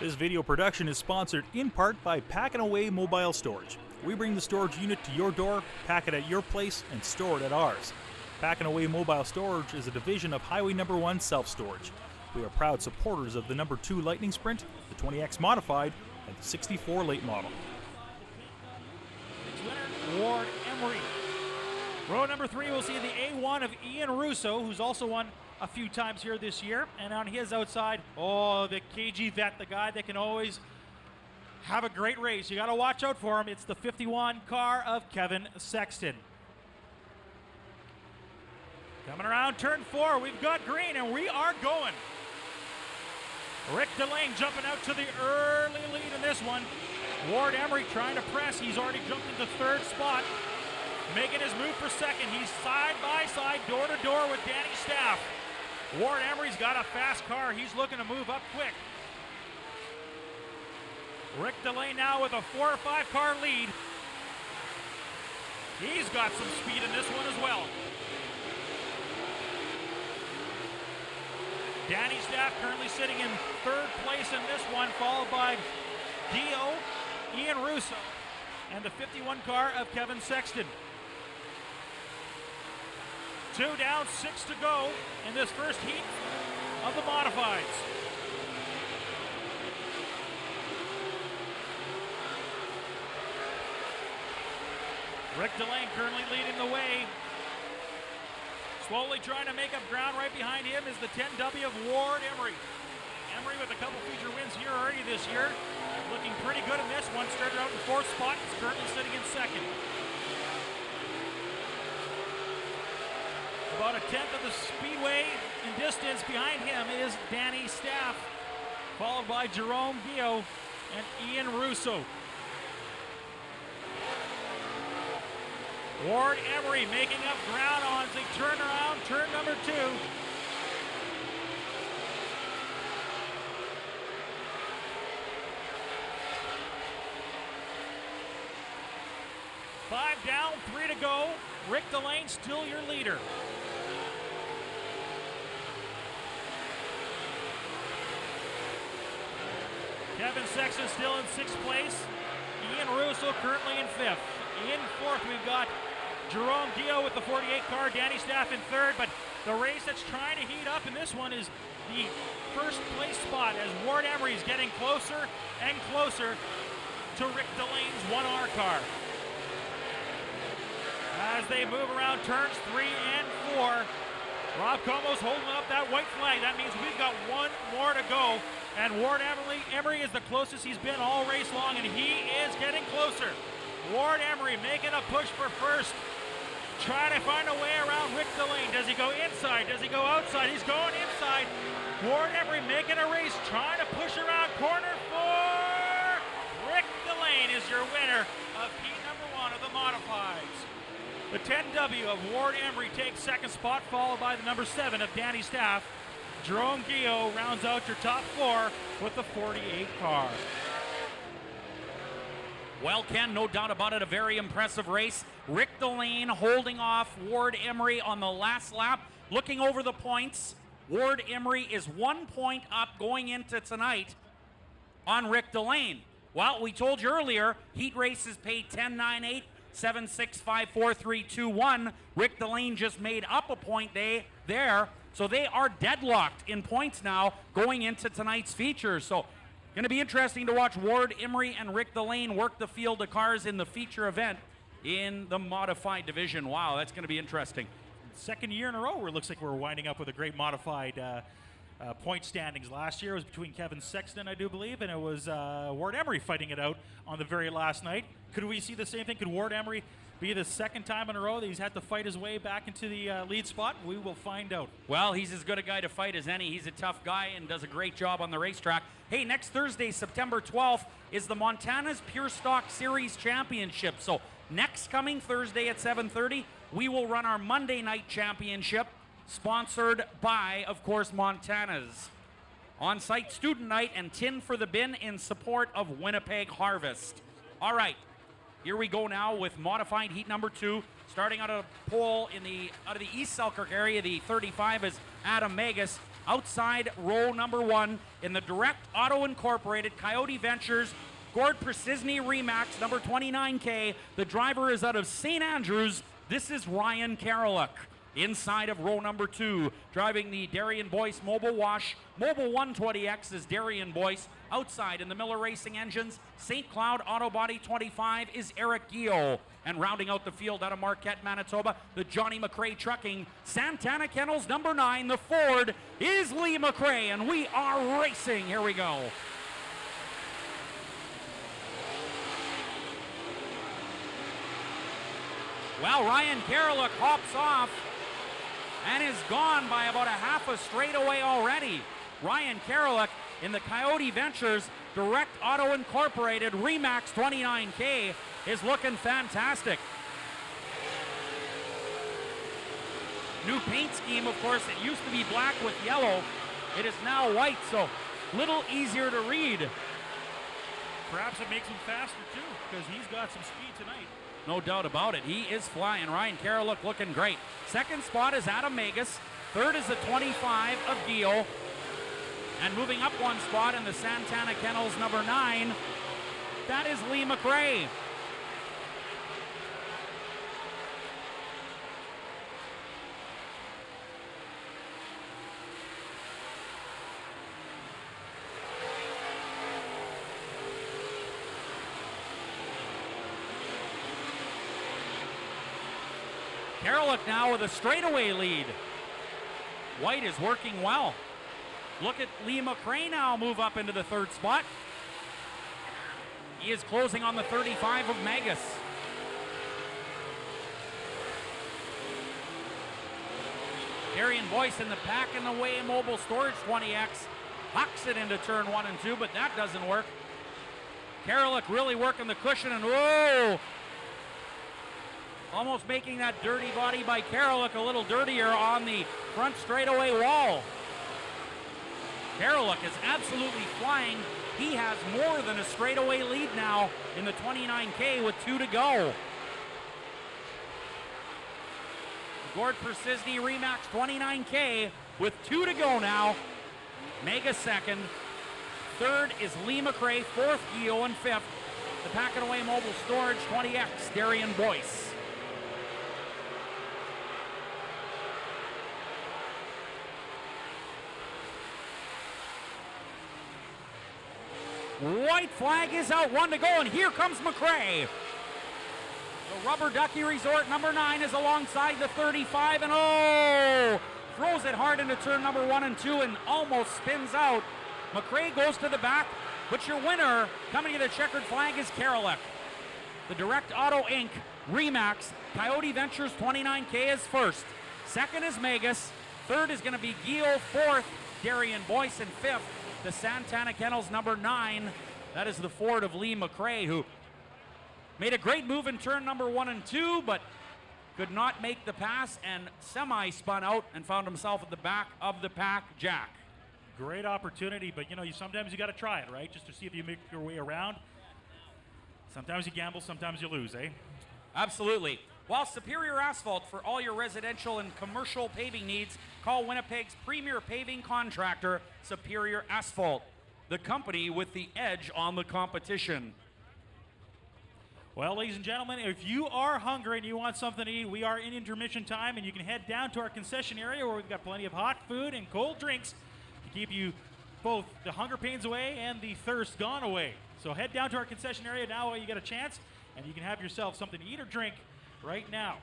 This video production is sponsored in part by Pack & Away Mobile Storage. We bring the storage unit to your door, pack it at your place, and store it at ours. Pack & Away Mobile Storage is a division of Highway No. 1 Self-Storage. We are proud supporters of the No. 2 Lightning Sprint, the 20X Modified, and the 64 Late Model. Winner, Ward Emery. Row number 3, we'll see the A1 of Ian Russo, who's also won a few times here this year. And on his outside, the KG vet, the guy that can always have a great race. You got to watch out for him. It's the 51 car of Kevin Sexton. Coming around turn 4, we've got green, and we are going. Rick Delane jumping out to the early lead in this one. Ward Emery trying to press. He's already jumped into third spot, making his move for second. He's side by side, door to door with Danny Staff. Ward Emery's got a fast car. He's looking to move up quick. Rick Delane now with a 4 or 5 car lead. He's got some speed in this one as well. Danny Staff currently sitting in third place in this one, followed by Dio, Ian Russo, and the 51 car of Kevin Sexton. 2 down, 6 to go in this first heat of the modifieds. Rick Delane currently leading the way. Slowly trying to make up ground. Right behind him is the 10W of Ward Emery. Emery with a couple feature wins here already this year. Looking pretty good in this one. Started out in 4th spot. Is currently sitting in 2nd. About a 10th of the Speedway in distance behind him is Danny Staff, followed by Jerome Gio and Ian Russo. Ward Emery making up ground on the turnaround, turn number 2. Five down, 3 to go. Rick Delane still your leader. Kevin Sexton still in 6th place. Ian Russo currently in 5th. In 4th, we've got Jerome Gio with the 48 car, Danny Staff in 3rd, but the race that's trying to heat up in this one is the 1st place spot as Ward Emery is getting closer and closer to Rick Delane's 1R car. As they move around turns 3 and 4, Rob Como's holding up that white flag. That means we've got 1 more to go, and Ward Emery is the closest he's been all race long, and he is getting closer. Ward Emery making a push for first, trying to find a way around Rick Delane. Does he go inside? Does he go outside? He's going inside. Ward Emery making a race, trying to push around corner 4. Rick Delane is your winner of heat number 1 of the modifieds. The 10W of Ward Emery takes 2nd spot, followed by the number 7 of Danny Staff. Jerome Gio rounds out your top 4 with the 48 car. Well, Ken, no doubt about it, a very impressive race. Rick Delane holding off Ward Emery on the last lap. Looking over the points, Ward Emery is 1 point up going into tonight on Rick Delane. Well, we told you earlier, heat races pay 10-9-8, 7-6-5-4-3-2-1. Rick Delane just made up a point there, so they are deadlocked in points now going into tonight's features. So going to be interesting to watch Ward Emery and Rick Delane work the field of cars in the feature event in the modified division. Wow, that's going to be interesting. 2nd year in a row where it looks like we're winding up with a great modified point standings. Last year it was between Kevin Sexton, I do believe, and it was Ward Emery fighting it out on the very last night. Could we see the same thing? Could Ward Emery be the 2nd time in a row that he's had to fight his way back into the lead spot? We will find out. Well, he's as good a guy to fight as any. He's a tough guy and does a great job on the racetrack. Hey, next Thursday, September 12th, is the Montana's Pure Stock Series Championship. So next coming Thursday at 7:30, we will run our Monday night championship, sponsored by, of course, Montana's. On-site student night and tin for the bin in support of Winnipeg Harvest. All right. Here we go now with modified heat number 2. Starting out of pole out of the East Selkirk area, the 35 is Adam Magus. outside row number 1 in the Direct Auto Incorporated Coyote Ventures Gord Precision Remax number 29K. The driver is out of St. Andrews. This is Ryan Karoluk. Inside of row number 2, driving the Darian Boyce Mobile Wash. Mobile 120X is Darian Boyce. Outside in the Miller Racing Engines, St. Cloud Auto Body 25 is Eric Gio. And rounding out the field out of Marquette, Manitoba, the Johnny McRae Trucking. Santana Kennels number 9, the Ford, is Lee McRae. And we are racing. Here we go. Well, Ryan Karoluk hops off and is gone by about a half a straightaway already. Ryan Karoluk in the Coyote Ventures Direct Auto Incorporated Remax 29K is looking fantastic. New paint scheme, of course. It used to be black with yellow. It is now white, so little easier to read. Perhaps it makes him faster too, because he's got some speed tonight. No doubt about it. He is flying. Ryan Karoluk looking great. Second spot is Adam Magus. Third is the 25 of Gio. And moving up one spot in the Santana Kennels number 9, that is Lee McRae. Karoluk now with a straightaway lead. White is working well. Look at Lee McRae now move up into the third spot. He is closing on the 35 of Magus. Darian Boyce in the Pack and Away Mobile Storage 20X. Hucks it into turn 1 and 2, but that doesn't work. Karoluk really working the cushion, and whoa! Almost making that dirty body by Karoluk a little dirtier on the front straightaway wall. Karoluk is absolutely flying. He has more than a straightaway lead now in the 29K with 2 to go. Gord Precision Remax 29K with 2 to go now. Mega second. Third is Lee McRae. Fourth, Gio, and fifth, the Pack and Away Mobile Storage 20X, Darian Boyce. White flag is out, 1 to go, and here comes McRae. The Rubber Ducky Resort number 9 is alongside the 35, and oh! Throws it hard into turn number 1 and 2 and almost spins out. McRae goes to the back, but your winner coming to the checkered flag is Karoluk. The Direct Auto Inc. Remax Coyote Ventures 29K is first. Second is Magus. Third is going to be Gio. Fourth, Darian Boyce, and fifth, the Santana Kennels number 9. That is the Ford of Lee McRae, who made a great move in turn number 1 and 2, but could not make the pass and semi-spun out and found himself at the back of the pack, Jack. Great opportunity, but sometimes you got to try it, right? Just to see if you make your way around. Sometimes you gamble, sometimes you lose, eh? Absolutely. While Superior Asphalt for all your residential and commercial paving needs, call Winnipeg's premier paving contractor, Superior Asphalt, the company with the edge on the competition. Well, ladies and gentlemen, if you are hungry and you want something to eat, we are in intermission time, and you can head down to our concession area where we've got plenty of hot food and cold drinks to keep you both the hunger pains away and the thirst gone away. So head down to our concession area now while you get a chance, and you can have yourself something to eat or drink right now.